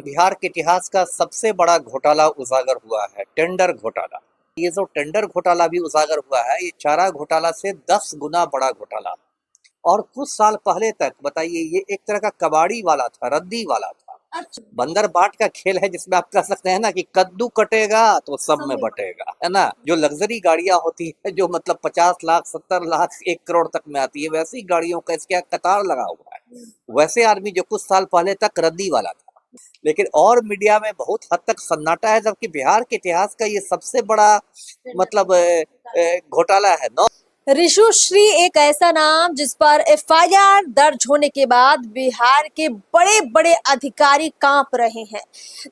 बिहार के इतिहास का सबसे बड़ा घोटाला उजागर हुआ है, टेंडर घोटाला। ये जो टेंडर घोटाला भी उजागर हुआ है, ये चारा घोटाला से 10 गुना बड़ा घोटाला। और कुछ साल पहले तक बताइए, ये एक तरह का कबाड़ी वाला था, रद्दी वाला था। अच्छा। बंदर बाट का खेल है, जिसमें आप कह सकते हैं ना कि कद्दू कटेगा तो सब में बटेगा, है ना। जो लग्जरी गाड़ियां होती है, जो मतलब 50 लाख 70 लाख 1 करोड़ तक में आती है, वैसी गाड़ियों का इसके कतार लगा हुआ है। वैसे आदमी जो कुछ साल पहले तक रद्दी वाला था, लेकिन और मीडिया में बहुत हद तक सन्नाटा है, जबकि बिहार के इतिहास का ये सबसे बड़ा मतलब घोटाला है। ऋषुश्री एक ऐसा नाम जिस पर एफआईआर दर्ज होने के बाद बिहार के बड़े बड़े अधिकारी कांप रहे हैं।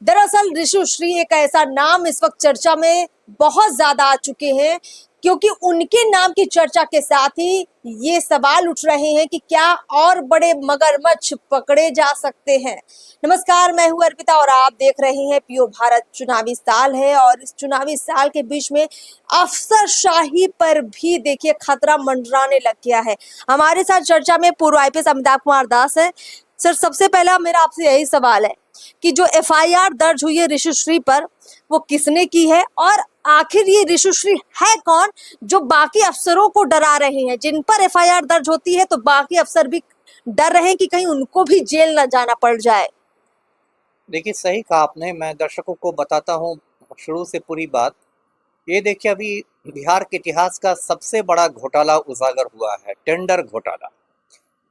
दरअसल ऋषुश्री एक ऐसा नाम इस वक्त चर्चा में बहुत ज्यादा आ चुके हैं, क्योंकि उनके नाम की चर्चा के साथ ही ये सवाल उठ रहे हैं कि क्या और बड़े मगरमच्छ पकड़े जा सकते हैं। नमस्कार, मैं हूं अर्पिता और आप देख रहे हैं पीओ भारत। चुनावी साल है और इस चुनावी साल के बीच में अफसरशाही पर भी देखिए खतरा मंडराने लग गया है। हमारे साथ चर्चा में पूर्व आईपीएस अमिताभ कुमार दास है। सर, सबसे पहला मेरा आपसे यही सवाल है कि जो एफआईआर दर्ज हुई है ऋषुश्री पर, वो किसने की है और आखिर ये ऋषुश्री है कौन जो बाकी अफसरों को डरा रहे हैं? जिन पर एफआईआर दर्ज होती है तो बाकी अफसर भी डर रहे हैं कि कहीं उनको भी जेल न जाना पड़ जाए। देखिए, सही कहा आपने। मैं दर्शकों को बताता हूँ शुरू से पूरी बात। ये देखिए, अभी बिहार के इतिहास का सबसे बड़ा घोटाला उजागर हुआ है, टेंडर घोटाला।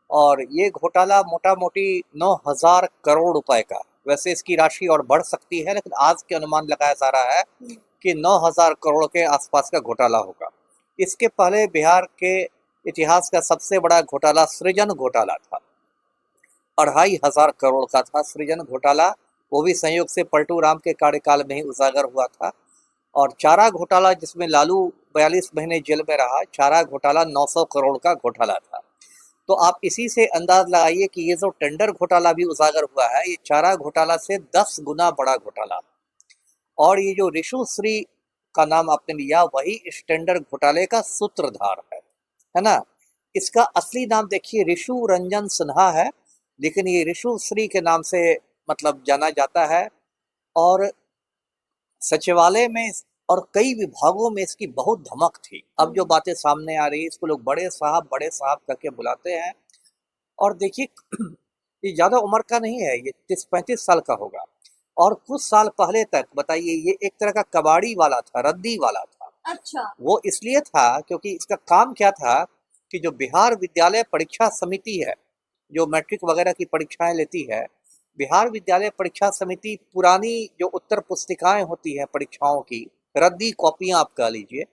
और ये घोटाला मोटा मोटी 9,000 करोड़ रुपए का, वैसे इसकी राशि और बढ़ सकती है, लेकिन आज के अनुमान लगाया जा रहा है कि 9,000 करोड़ के आसपास का घोटाला होगा। इसके पहले बिहार के इतिहास का सबसे बड़ा घोटाला सृजन घोटाला था, 2,500 करोड़ का था सृजन घोटाला। वो भी संयोग से पलटू राम के कार्यकाल में ही उजागर हुआ था। और चारा घोटाला, जिसमें लालू 42 महीने जेल में रहा, चारा घोटाला 900 करोड़ का घोटाला था। तो आप इसी से अंदाज लगाइए कि ये जो टेंडर घोटाला भी उजागर हुआ है, ये चारा घोटाला से 10 गुना बड़ा घोटाला। और ये जो ऋषुश्री का नाम आपने लिया, वही इस टेंडर घोटाले का सूत्रधार है ना। इसका असली नाम देखिए ऋषु रंजन सिन्हा है, लेकिन ये ऋषुश्री के नाम से मतलब जाना जाता है। और सचिवालय में और कई विभागों में इसकी बहुत धमक थी। अब जो बातें सामने आ रही है, इसको लोग बड़े साहब करके बुलाते हैं। और देखिए, ये ज्यादा उम्र का नहीं है, ये 30-35 साल का होगा। और कुछ साल पहले तक बताइए, ये एक तरह का कबाड़ी वाला था, रद्दी वाला था। अच्छा। वो इसलिए था क्योंकि इसका काम क्या था कि जो बिहार विद्यालय परीक्षा समिति है, जो मैट्रिक वगैरह की परीक्षाएं लेती है, बिहार विद्यालय परीक्षा समिति पुरानी जो उत्तर पुस्तिकाएं होती हैं परीक्षाओं की, रद्दी कॉपियां आप कह लीजिए,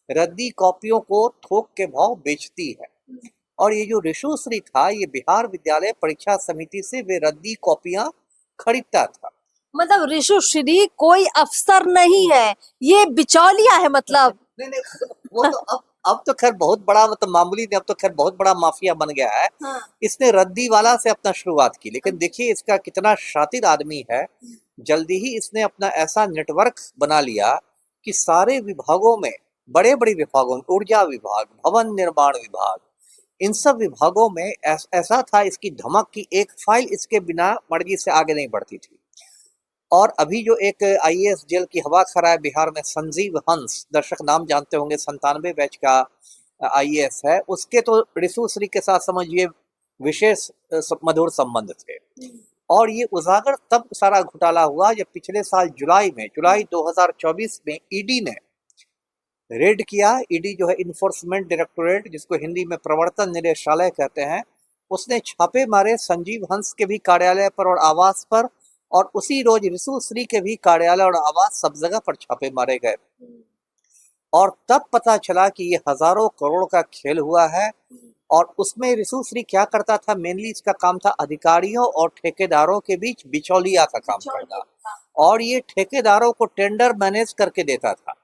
रद्दी कॉपियों को थोक के भाव बेचती है। और ये जो ऋषुश्री था, ये बिहार विद्यालय परीक्षा समिति से वे रद्दी कॉपियां खरीदता था। मतलब ऋषुश्री कोई अफसर नहीं है, ये बिचौलिया है मतलब। नहीं, वो तो अब तो खैर बहुत बड़ा, मतलब मामूली नहीं, अब तो खैर बहुत बड़ा माफिया बन गया है। हाँ। इसने रद्दी वाला से अपना शुरुआत की, लेकिन देखिए इसका कितना शातिर आदमी है। जल्दी ही इसने अपना ऐसा नेटवर्क बना लिया कि सारे विभागों में, बड़े बड़े विभागों में, ऊर्जा विभाग, भवन निर्माण विभाग, इन सब विभागों में ऐसा था इसकी धमक की एक फाइल इसके बिना मर्जी से आगे नहीं बढ़ती थी। और अभी जो एक आईएएस जेल की हवा खा रहा है बिहार में, संजीव हंस, दर्शक नाम जानते होंगे, 97 बैच का आईएएस है, उसके तो ऋषुश्री के साथ समझिए विशेष मधुर संबंध थे। और ये उजागर तब सारा घोटाला हुआ जब पिछले साल जुलाई 2024 में ईडी ने रेड किया। ईडी जो है इन्फोर्समेंट डायरेक्टोरेट, जिसको हिंदी में प्रवर्तन निदेशालय कहते हैं, उसने छापे मारे संजीव हंस के भी कार्यालय पर और आवास पर, और उसी रोज ऋषुश्री के भी कार्यालय और आवास, सब जगह पर छापे मारे गए। और तब पता चला कि ये हजारों करोड़ का खेल हुआ है। और उसमें ऋषुश्री क्या करता था, मेनली इसका काम था अधिकारियों और ठेकेदारों के बीच बिचौलिया का काम करना। और ये ठेकेदारों को टेंडर मैनेज करके देता था।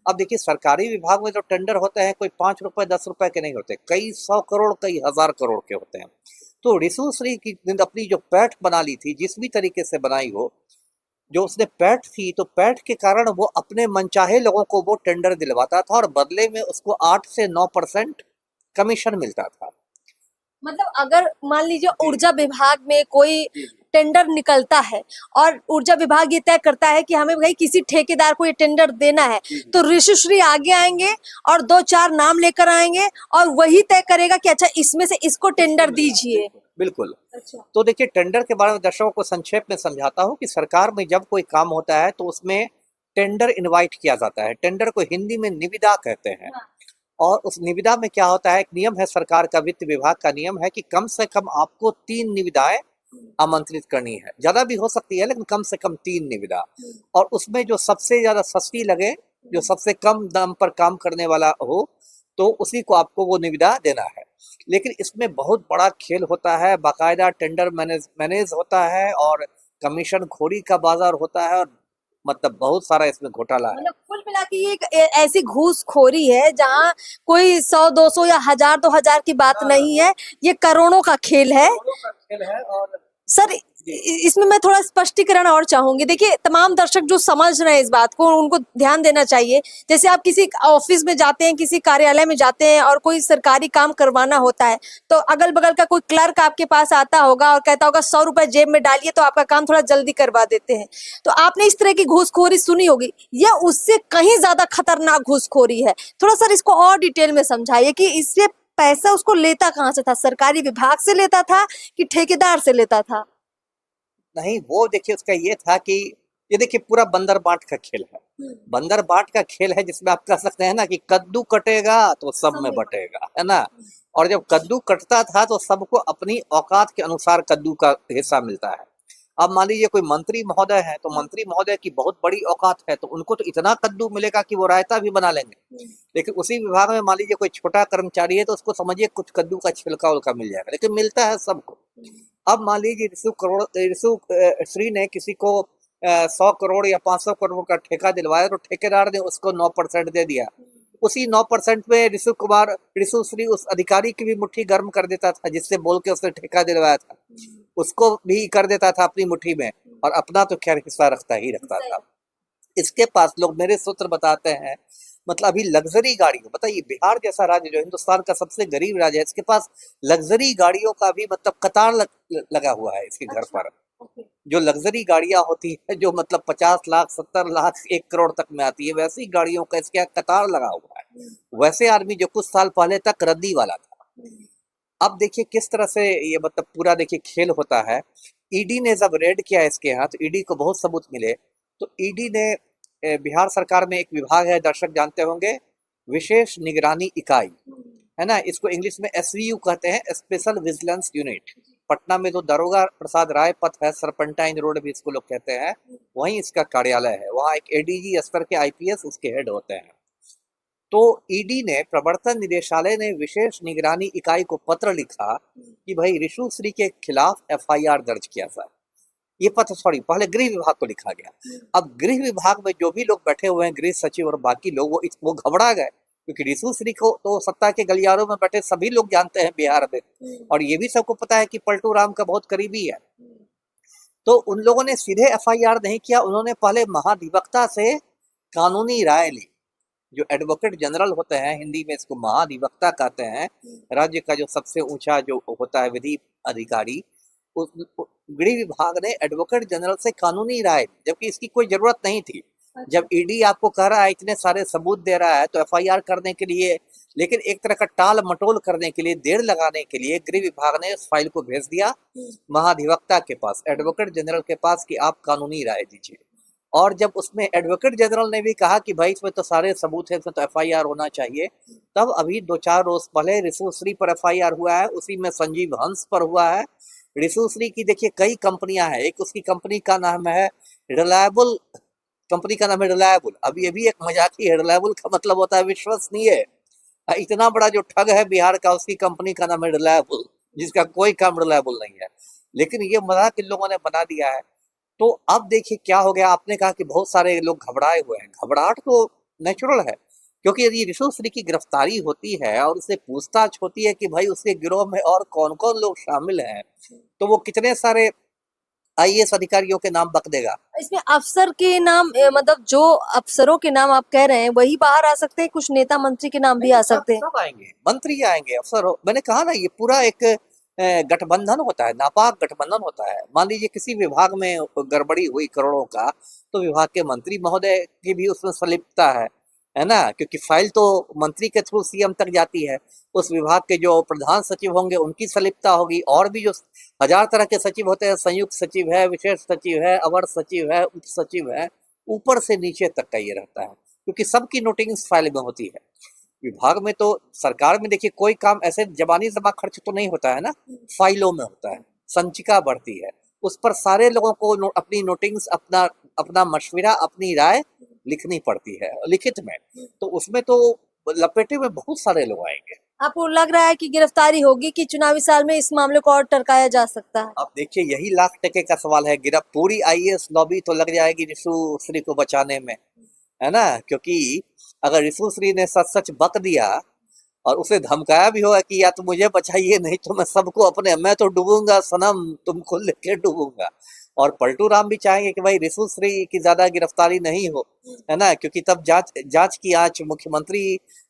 अब देखिए, सरकारी विभाग में जो टेंडर होते हैं, कोई 5 रुपए 10 रुपए के नहीं होते, कई 100 करोड़ कई 1000 करोड़ के होते हैं। तो ऋषुश्री की अपनी जो पैठ बना ली थी, जिस भी तरीके से बनाई हो, जो उसने पैठ थी, तो पैठ के कारण वो अपने मनचाहे लोगों को वो टेंडर दिलवाता था और बदले में उसको 8 से 9% कमीशन मिलता था। मतलब अगर मान लीजिए ऊर्जा विभाग में कोई टेंडर निकलता है और ऊर्जा विभाग ये तय करता है कि हमें भाई किसी ठेकेदार को ये टेंडर देना है, तो ऋषुश्री आगे आएंगे और 2-4 नाम लेकर आएंगे और वही तय करेगा कि अच्छा इसमें से इसको टेंडर दीजिए। बिल्कुल। अच्छा। तो देखिए, टेंडर के बारे में दर्शकों को संक्षेप में समझाता हूँ कि सरकार में जब कोई काम होता है तो उसमें टेंडर इनवाइट किया जाता है। टेंडर को हिंदी में निविदा कहते हैं। और उस निविदा में क्या होता है, एक नियम है सरकार का, वित्त विभाग का नियम है कि कम से कम आपको 3 निविदाएं आमंत्रित करनी है। ज्यादा भी हो सकती है लेकिन कम से कम 3 निविदा। और उसमें जो सबसे ज्यादा सस्ती लगे, जो सबसे कम दाम पर काम करने वाला हो, तो उसी को आपको वो निविदा देना है। लेकिन इसमें बहुत बड़ा खेल होता है, बाकायदा टेंडर मैनेज होता है और कमीशन खोरी का बाजार होता है, और मतलब बहुत सारा इसमें घोटाला है। मतलब कुल मिला के ये एक ऐसी घूसखोरी है जहाँ कोई 100-200 या 1000-2000 की बात नहीं है, ये करोड़ों का खेल है। और सर इसमें मैं थोड़ा स्पष्टीकरण और चाहूंगी। देखिए, तमाम दर्शक जो समझ रहे हैं इस बात को, उनको ध्यान देना चाहिए। जैसे आप किसी ऑफिस में जाते हैं, किसी कार्यालय में जाते हैं और कोई सरकारी काम करवाना होता है, तो अगल बगल का कोई क्लर्क आपके पास आता होगा और कहता होगा 100 रुपए जेब में डालिए तो आपका काम थोड़ा जल्दी करवा देते हैं। तो आपने इस तरह की घूसखोरी सुनी होगी, या उससे कहीं ज्यादा खतरनाक घूसखोरी है? थोड़ा सर इसको और डिटेल में समझाइए कि इससे पैसा उसको लेता कहाँ से था? सरकारी विभाग से लेता था कि ठेकेदार से लेता था? नहीं, वो देखिए उसका ये था कि ये देखिए पूरा बंदर बांट का खेल है। बंदर बांट का खेल है जिसमें आप कह सकते हैं ना कि कद्दू कटेगा तो सब में बटेगा, है ना। और जब कद्दू कटता था तो सबको अपनी औकात के अनुसार कद्दू का हिस्सा मिलता है। अब मान लीजिए कोई मंत्री महोदय है, तो मंत्री महोदय की बहुत बड़ी औकात है, तो उनको तो इतना कद्दू मिलेगा कि वो रायता भी बना लेंगे। लेकिन उसी विभाग में मान लीजिए कोई छोटा कर्मचारी है, तो उसको समझिए कुछ कद्दू का छिलका उलका मिल जाएगा, लेकिन मिलता है सबको। अब मान लीजिए ऋषु श्री ने किसी को 100 करोड़ या 500 करोड़ का ठेका दिलवाया, तो ठेकेदार ने उसको 9% दे दिया। उसी 9% में ऋषु श्री उस अधिकारी की भी मुट्ठी गर्म कर देता था जिससे बोल के उसने ठेका दिलवाया था, उसको भी कर देता था अपनी मुट्ठी में, और अपना तो खैर हिस्सा रखता ही रखता था। इसके पास लोग, मेरे सूत्र बताते हैं, मतलब अभी लग्जरी गाड़ियों, बताइए बिहार जैसा राज्य जो हिंदुस्तान का सबसे गरीब राज्य है, इसके पास लग्जरी गाड़ियों का भी मतलब कतार लगा हुआ है इसके घर पर। जो लग्जरी गाड़ियां होती है, जो मतलब 50 लाख 70 लाख 1 करोड़ तक में आती है, वैसी गाड़ियों का इसके कतार लगा हुआ है। वैसे आदमी जो कुछ साल पहले तक रद्दी वाला था। अब देखिए किस तरह से ये मतलब पूरा देखिए खेल होता है। ईडी ने जब रेड किया इसके यहाँ, तो ईडी को बहुत सबूत मिले। तो ईडी ने बिहार सरकार में एक विभाग है, दर्शक जानते होंगे, विशेष निगरानी इकाई, है ना। इसको इंग्लिश में एसवीयू कहते हैं, स्पेशल विजिलेंस यूनिट। पटना में जो दरोगा प्रसाद राय पथ है, सरपंटाइन रोड भी इसको लोग कहते हैं, वहीं इसका कार्यालय है। वहाँ एक एडीजी स्तर के आईपीएस उसके हेड होते हैं। तो ईडी ने, प्रवर्तन निदेशालय ने विशेष निगरानी इकाई को पत्र लिखा कि भाई ऋषु श्री के खिलाफ एफआईआर दर्ज किया जाए। ये पत्र पहले गृह विभाग को लिखा गया। अब गृह विभाग में जो भी लोग बैठे हुए हैं, गृह सचिव और बाकी लोग, वो घबरा गए, क्योंकि ऋषु श्री को तो सत्ता के गलियारों में बैठे सभी लोग जानते हैं बिहार में, और ये भी सबको पता है कि पलटू राम का बहुत करीबी है। तो उन लोगों ने सीधे एफआईआर नहीं किया, उन्होंने पहले महाधिवक्ता से कानूनी राय ली। जो एडवोकेट जनरल होते हैं, हिंदी में इसको महाधिवक्ता कहते हैं, राज्य का जो सबसे ऊंचा जो होता है विधि अधिकारी, गृह विभाग ने एडवोकेट जनरल से कानूनी राय दी, जबकि इसकी कोई जरूरत नहीं थी। जब ईडी आपको कह रहा है, इतने सारे सबूत दे रहा है, तो एफआईआर करने के लिए, लेकिन एक तरह का टाल मटोल करने के लिए, देर लगाने के लिए गृह विभाग ने उस फाइल को भेज दिया महाधिवक्ता के पास, एडवोकेट जनरल के पास, कि आप कानूनी राय दीजिए। और जब उसमें एडवोकेट जनरल ने भी कहा कि भाई इसमें तो सारे सबूत है, इसमें तो एफआईआर होना चाहिए, तब अभी 2-4 रोज पहले ऋषु श्री पर एफआईआर हुआ है, उसी में संजीव हंस पर हुआ है। ऋषु श्री की देखिए कई कंपनियां हैं, एक उसकी कंपनी का नाम है रिलायबल, कंपनी का नाम है रिलायबल। अभी अभी एक मजाकी है, रिलायबल का मतलब होता है विश्वसनीय। इतना बड़ा जो ठग है बिहार का, उसकी कंपनी का नाम है रिलायबल, जिसका कोई काम रिलायबल नहीं है, लेकिन ये मजाक इन लोगों ने बना दिया है। तो अब देखिए क्या हो गया। आपने कहा कि बहुत सारे लोग घबराए हुए हैं, घबराहट तो नेचुरल है, क्योंकि यदि ऋषु श्री की गिरफ्तारी होती है और उससे पूछताछ होती है कि भाई उसके गिरोह में और कौन कौन लोग शामिल हैं, तो वो कितने सारे आईएएस अधिकारियों के नाम बक देगा। इसमें अफसर के नाम मतलब जो अफसरों के नाम आप कह रहे हैं वही बाहर आ सकते हैं, कुछ नेता मंत्री के नाम भी आ सकते हैं। सब आएंगे, मंत्री आएंगे, अफसर मैंने कहा ना, ये पूरा एक गठबंधन होता है, नापाक गठबंधन होता है। मान लीजिए किसी विभाग में गड़बड़ी हुई करोड़ों का, तो विभाग के मंत्री महोदय की भी उसमें संलिप्तता है ना, क्योंकि फाइल तो मंत्री के थ्रू सीएम तक जाती है। उस विभाग के जो प्रधान सचिव होंगे उनकी संलिप्तता होगी, और भी जो 1000 तरह के सचिव होते हैं, संयुक्त सचिव है, विशेष सचिव है, अवर सचिव है, उप सचिव है, ऊपर से नीचे तक का ये रहता है, क्योंकि सबकी नोटिंग फाइल में होती है। विभाग में तो, सरकार में देखिए कोई काम ऐसे जबानी जमा खर्च तो नहीं होता है ना, फाइलों में होता है, संचिका बढ़ती है, उस पर सारे लोगों को अपनी नोटिंग्स, अपना मशविरा, अपनी राय लिखनी पड़ती है लिखित में, तो उसमें तो लपेटे में बहुत सारे लोग आएंगे। आपको लग रहा है कि गिरफ्तारी होगी कि चुनावी साल में इस मामले को और टरकाया जा सकता है? अब देखिए यही लाख टके का सवाल है। पूरी आईएएस लॉबी तो लग जाएगी रिशु श्री को बचाने में, है ना, क्योंकि अगर रिशु श्री ने सच सच बक दिया और उसे धमकाया भी होगा कि या तो मुझे बचाइए नहीं तो मैं सबको मैं तो डूबूंगा सनम, तुमको लेके डूबूंगा, और पलटू राम भी चाहेंगे कि भाई रिशु श्री की ज्यादा गिरफ्तारी नहीं हो, है ना, क्योंकि तब जांच की आंच मुख्यमंत्री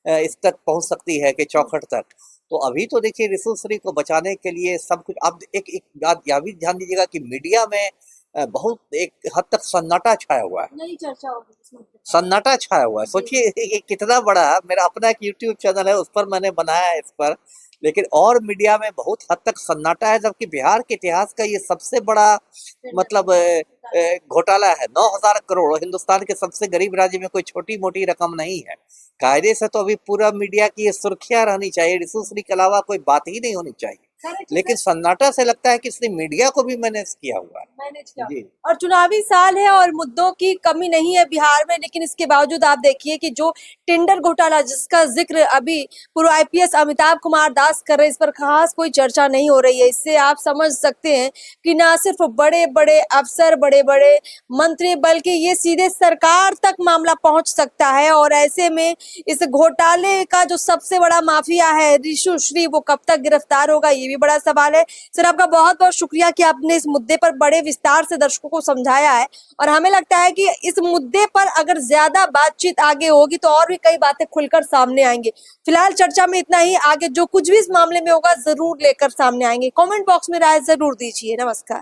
इस तक पहुंच सकती है कि चौखट तक। तो अभी तो देखिए रिशु श्री को बचाने के लिए सब कुछ। अब एक बात यह भी ध्यान दीजिएगा कि मीडिया में बहुत एक हद तक सन्नाटा छाया हुआ है, नई चर्चा होगी, सन्नाटा छाया हुआ है। सोचिए ये कितना बड़ा, मेरा अपना एक यूट्यूब चैनल है, उस पर मैंने बनाया है इस पर, लेकिन और मीडिया में बहुत हद तक सन्नाटा है, जबकि बिहार के इतिहास का ये सबसे बड़ा मतलब घोटाला है। 9000 करोड़, हिंदुस्तान के सबसे गरीब राज्य में कोई छोटी मोटी रकम नहीं है। कायदे से तो अभी पूरा मीडिया की ये सुर्खियां रहनी चाहिए, रिशु श्री के अलावा कोई बात ही नहीं होनी चाहिए, लेकिन सन्नाटा से लगता है कि इसने मीडिया को भी मैनेज किया हुआ है जी। और चुनावी साल है और मुद्दों की कमी नहीं है बिहार में, लेकिन इसके बावजूद आप देखिए कि जो टेंडर घोटाला जिसका जिक्र अभी पूर्व आईपीएस अमिताभ कुमार दास कर रहे हैं, इस पर खास कोई चर्चा नहीं हो रही है। इससे आप समझ सकते हैं कि ना सिर्फ बड़े बड़े अफसर, बड़े बड़े मंत्री, बल्कि ये सीधे सरकार तक मामला पहुंच सकता है। और ऐसे में इस घोटाले का जो सबसे बड़ा माफिया है रिशु श्री, वो कब तक गिरफ्तार होगा, ये भी बड़ा सवाल है। सर आपका बहुत बहुत शुक्रिया कि आपने इस मुद्दे पर बड़े विस्तार से दर्शकों को समझाया है, और हमें लगता है कि इस मुद्दे पर अगर ज्यादा बातचीत आगे होगी तो और भी कई बातें खुलकर सामने आएंगी। फिलहाल चर्चा में इतना ही, आगे जो कुछ भी इस मामले में होगा जरूर लेकर सामने आएंगे। कमेंट बॉक्स में राय जरूर दीजिए। नमस्कार।